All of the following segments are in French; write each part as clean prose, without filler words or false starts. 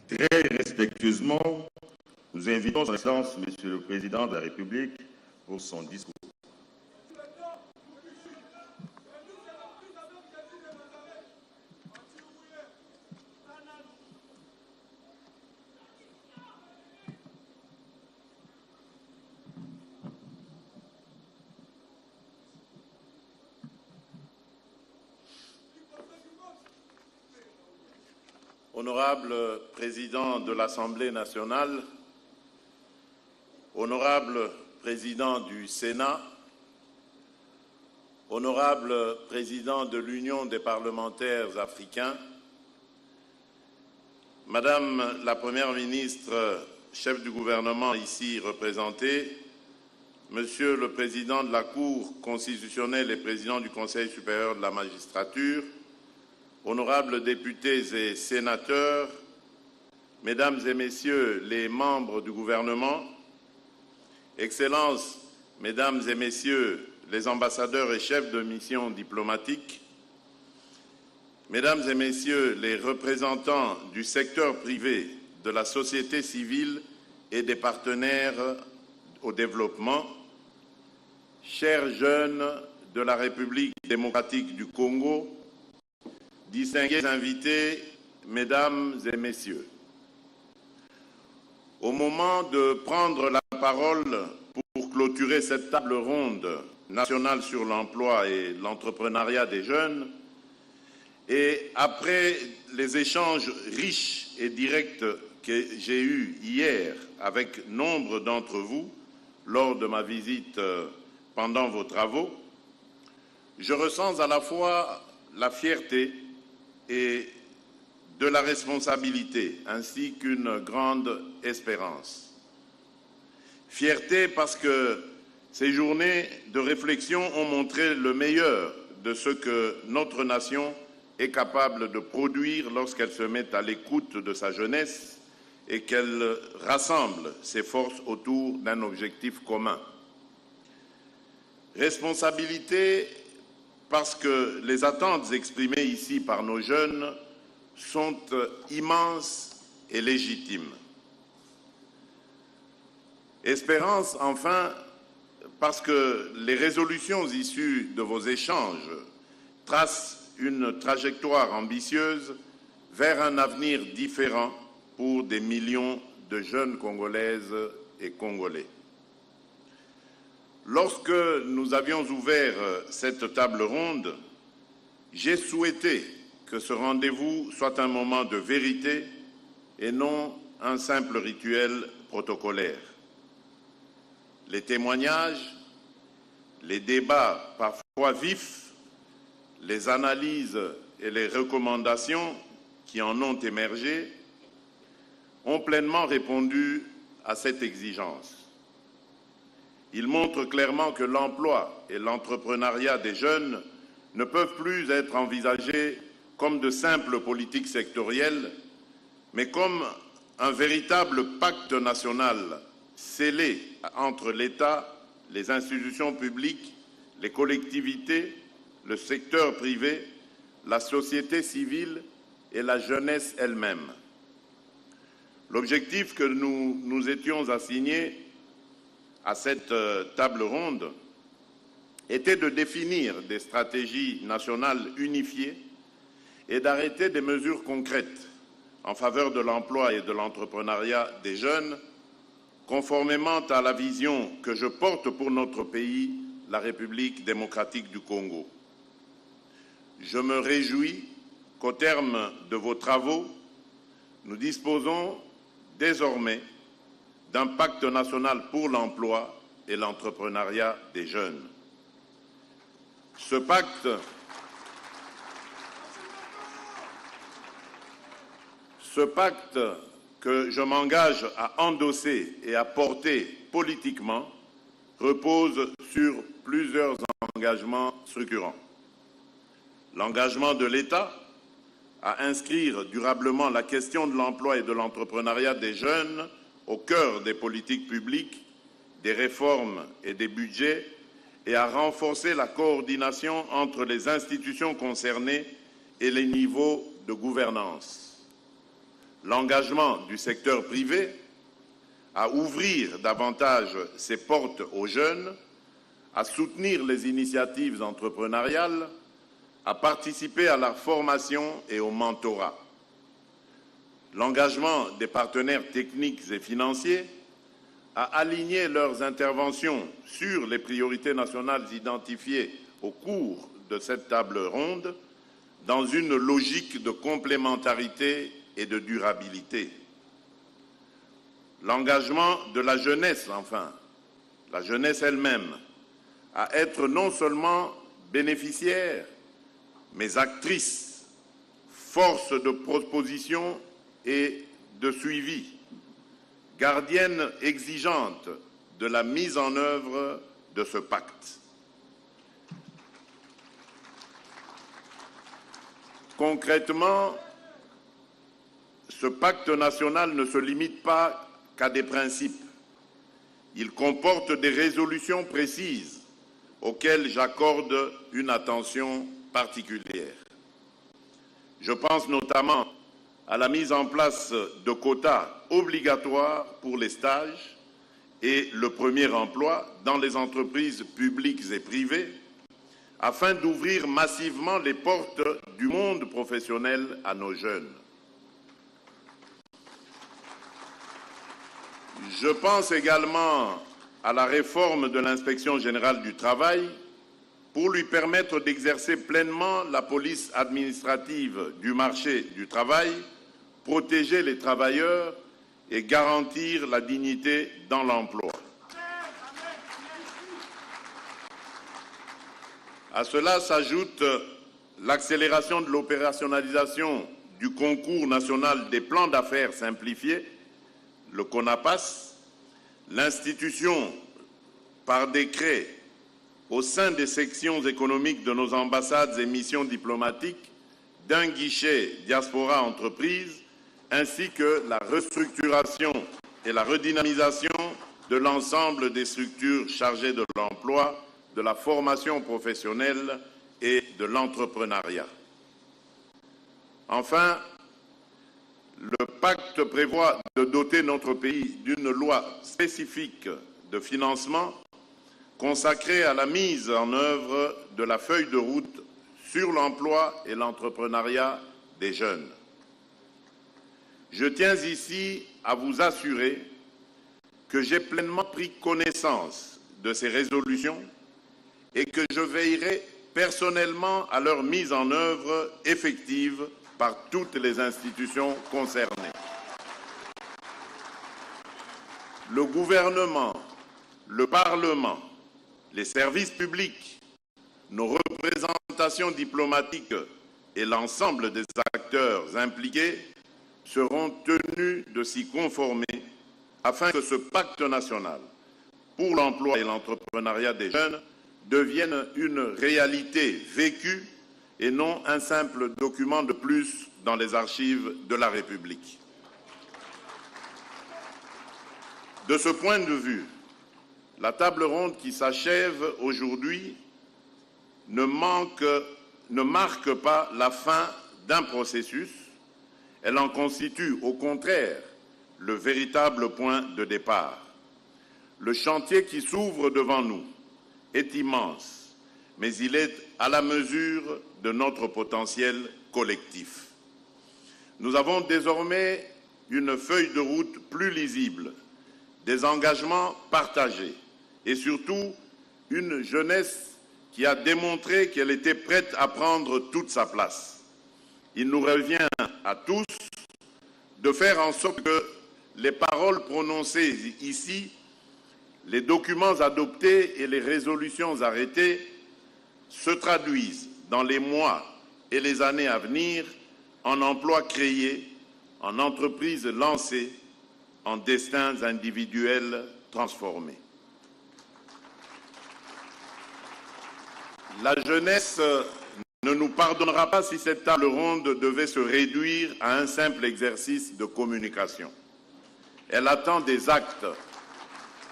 Très respectueusement, nous invitons son Excellence, Monsieur le Président de la République, pour son discours. Honorable Président de l'Assemblée nationale, Honorable Président du Sénat, Honorable Président de l'Union des parlementaires africains, Madame la Première ministre, chef du gouvernement ici représentée, Monsieur le Président de la Cour constitutionnelle et Président du Conseil supérieur de la magistrature, honorables députés et sénateurs, Mesdames et Messieurs les membres du gouvernement, Excellences, Mesdames et Messieurs les ambassadeurs et chefs de mission diplomatique, Mesdames et Messieurs les représentants du secteur privé, de la société civile et des partenaires au développement, chers jeunes de la République démocratique du Congo, distingués invités, Mesdames et Messieurs, au moment de prendre la parole pour clôturer cette table ronde nationale sur l'emploi et l'entrepreneuriat des jeunes, et après les échanges riches et directs que j'ai eus hier avec nombre d'entre vous lors de ma visite pendant vos travaux, je ressens à la fois la fierté et de la responsabilité, ainsi qu'une grande espérance. Fierté parce que ces journées de réflexion ont montré le meilleur de ce que notre nation est capable de produire lorsqu'elle se met à l'écoute de sa jeunesse et qu'elle rassemble ses forces autour d'un objectif commun. Responsabilité parce que les attentes exprimées ici par nos jeunes sont immenses et légitimes. Espérance, enfin, parce que les résolutions issues de vos échanges tracent une trajectoire ambitieuse vers un avenir différent pour des millions de jeunes Congolaises et Congolais. Lorsque nous avions ouvert cette table ronde, j'ai souhaité que ce rendez-vous soit un moment de vérité et non un simple rituel protocolaire. Les témoignages, les débats parfois vifs, les analyses et les recommandations qui en ont émergé ont pleinement répondu à cette exigence. Ils montrent clairement que l'emploi et l'entrepreneuriat des jeunes ne peuvent plus être envisagés comme de simples politiques sectorielles, mais comme un véritable pacte national scellé entre l'État, les institutions publiques, les collectivités, le secteur privé, la société civile et la jeunesse elle-même. L'objectif que nous nous étions assignés à cette table ronde était de définir des stratégies nationales unifiées et d'arrêter des mesures concrètes en faveur de l'emploi et de l'entrepreneuriat des jeunes, conformément à la vision que je porte pour notre pays, la République démocratique du Congo. Je me réjouis qu'au terme de vos travaux, nous disposons désormais d'un pacte national pour l'emploi et l'entrepreneuriat des jeunes. Ce pacte que je m'engage à endosser et à porter politiquement repose sur plusieurs engagements structurants. L'engagement de l'État à inscrire durablement la question de l'emploi et de l'entrepreneuriat des jeunes au cœur des politiques publiques, des réformes et des budgets, et à renforcer la coordination entre les institutions concernées et les niveaux de gouvernance. l'engagement du secteur privé à ouvrir davantage ses portes aux jeunes, à soutenir les initiatives entrepreneuriales, à participer à la formation et au mentorat. L'engagement des partenaires techniques et financiers à aligner leurs interventions sur les priorités nationales identifiées au cours de cette table ronde dans une logique de complémentarité et de durabilité. L'engagement de la jeunesse, enfin, la jeunesse elle-même, à être non seulement bénéficiaire, mais actrice, force de proposition et de suivi, gardienne exigeante de la mise en œuvre de ce pacte. Concrètement, ce pacte national ne se limite pas qu'à des principes. Il comporte des résolutions précises auxquelles j'accorde une attention particulière. Je pense notamment à la mise en place de quotas obligatoires pour les stages et le premier emploi dans les entreprises publiques et privées, afin d'ouvrir massivement les portes du monde professionnel à nos jeunes. Je pense également à la réforme de l'Inspection générale du travail pour lui permettre d'exercer pleinement la police administrative du marché du travail, protéger les travailleurs et garantir la dignité dans l'emploi. À cela s'ajoute l'accélération de l'opérationnalisation du concours national des plans d'affaires simplifiés, le CONAPAS, l'institution par décret au sein des sections économiques de nos ambassades et missions diplomatiques d'un guichet diaspora entreprise, ainsi que la restructuration et la redynamisation de l'ensemble des structures chargées de l'emploi, de la formation professionnelle et de l'entrepreneuriat. Enfin, le pacte prévoit de doter notre pays d'une loi spécifique de financement consacrée à la mise en œuvre de la feuille de route sur l'emploi et l'entrepreneuriat des jeunes. Je tiens ici à vous assurer que j'ai pleinement pris connaissance de ces résolutions et que je veillerai personnellement à leur mise en œuvre effective par toutes les institutions concernées. Le gouvernement, le Parlement, les services publics, nos représentations diplomatiques et l'ensemble des acteurs impliqués seront tenus de s'y conformer afin que ce pacte national pour l'emploi et l'entrepreneuriat des jeunes devienne une réalité vécue et non un simple document de plus dans les archives de la République. De ce point de vue, la table ronde qui s'achève aujourd'hui ne marque pas la fin d'un processus, elle en constitue au contraire le véritable point de départ. Le chantier qui s'ouvre devant nous est immense, mais il est à la mesure de notre potentiel collectif. Nous avons désormais une feuille de route plus lisible, des engagements partagés et surtout une jeunesse qui a démontré qu'elle était prête à prendre toute sa place. Il nous revient à tous de faire en sorte que les paroles prononcées ici, les documents adoptés et les résolutions arrêtées se traduisent dans les mois et les années à venir en emplois créés, en entreprises lancées, en destins individuels transformés. La jeunesse ne nous pardonnera pas si cette table ronde devait se réduire à un simple exercice de communication. Elle attend des actes,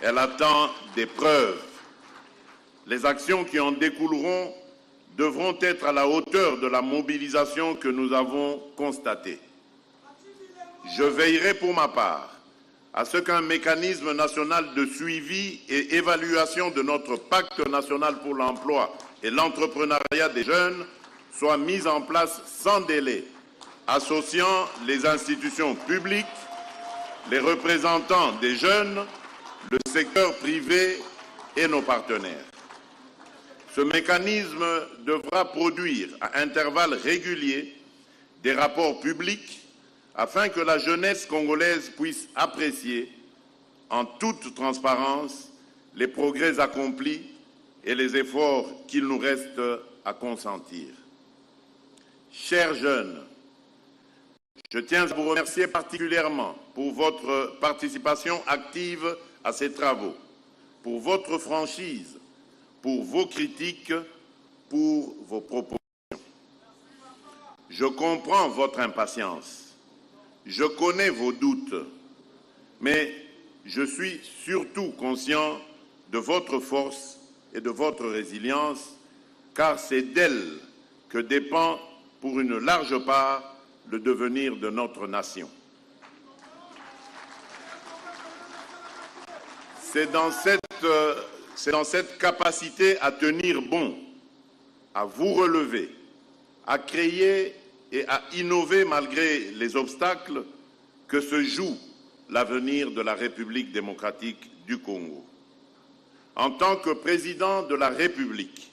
elle attend des preuves. Les actions qui en découleront devront être à la hauteur de la mobilisation que nous avons constatée. Je veillerai pour ma part à ce qu'un mécanisme national de suivi et évaluation de notre pacte national pour l'emploi et l'entrepreneuriat des jeunes soit mis en place sans délai, associant les institutions publiques, les représentants des jeunes, le secteur privé et nos partenaires. Ce mécanisme devra produire à intervalles réguliers des rapports publics afin que la jeunesse congolaise puisse apprécier en toute transparence les progrès accomplis et les efforts qu'il nous reste à consentir. Chers jeunes, je tiens à vous remercier particulièrement pour votre participation active à ces travaux, pour votre franchise, pour vos critiques, pour vos propositions. Je comprends votre impatience. Je connais vos doutes, mais je suis surtout conscient de votre force et de votre résilience, car c'est d'elle que dépend pour une large part le devenir de notre nation. C'est dans cette capacité à tenir bon, à vous relever, à créer et à innover malgré les obstacles que se joue l'avenir de la République démocratique du Congo. En tant que président de la République,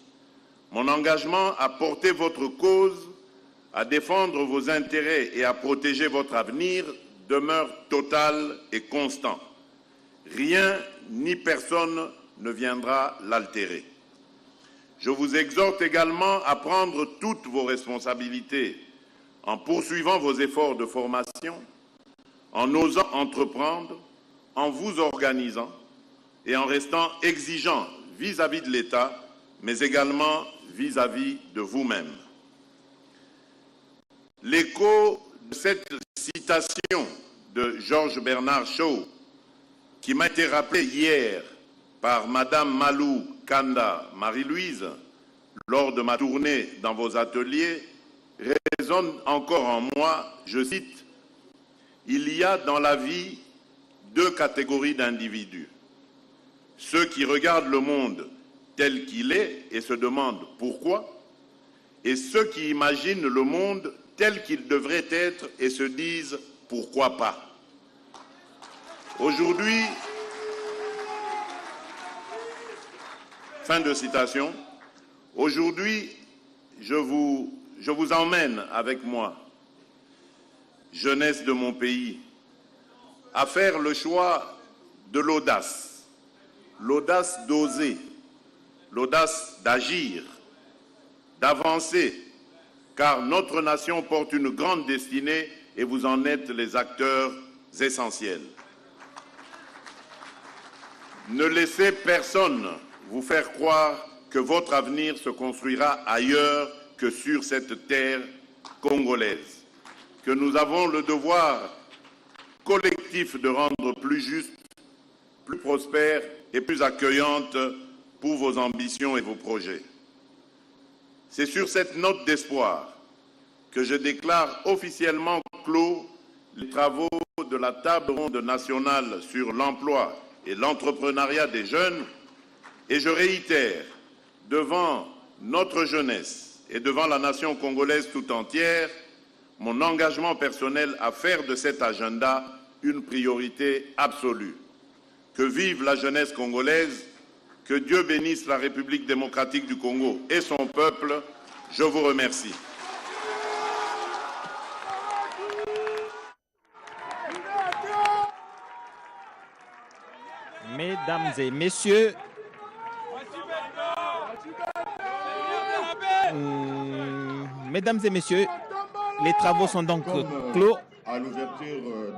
mon engagement à porter votre cause, à défendre vos intérêts et à protéger votre avenir demeure total et constant. Rien ni personne ne viendra l'altérer. Je vous exhorte également à prendre toutes vos responsabilités en poursuivant vos efforts de formation, en osant entreprendre, en vous organisant et en restant exigeant vis-à-vis de l'État, mais également vis-à-vis de vous-même. L'écho de cette citation de Georges Bernard Shaw, qui m'a été rappelée hier par Madame Malou Kanda Marie-Louise lors de ma tournée dans vos ateliers, résonne encore en moi. Je cite, « Il y a dans la vie deux catégories d'individus. Ceux qui regardent le monde tel qu'il est et se demandent pourquoi, et ceux qui imaginent le monde tel qu'il devrait être et se disent pourquoi pas. » Aujourd'hui, fin de citation, aujourd'hui, je vous emmène avec moi, jeunesse de mon pays, à faire le choix de l'audace d'oser, l'audace d'agir, d'avancer, car notre nation porte une grande destinée et vous en êtes les acteurs essentiels. Ne laissez personne vous faire croire que votre avenir se construira ailleurs que sur cette terre congolaise, que nous avons le devoir collectif de rendre plus juste, plus prospère et plus accueillante pour vos ambitions et vos projets. C'est sur cette note d'espoir que je déclare officiellement clos les travaux de la table ronde nationale sur l'emploi et l'entrepreneuriat des jeunes, et je réitère devant notre jeunesse et devant la nation congolaise tout entière mon engagement personnel à faire de cet agenda une priorité absolue. Que vive la jeunesse congolaise, que Dieu bénisse la République démocratique du Congo et son peuple. Je vous remercie. Mesdames et messieurs, les travaux sont donc clos. À l'ouverture de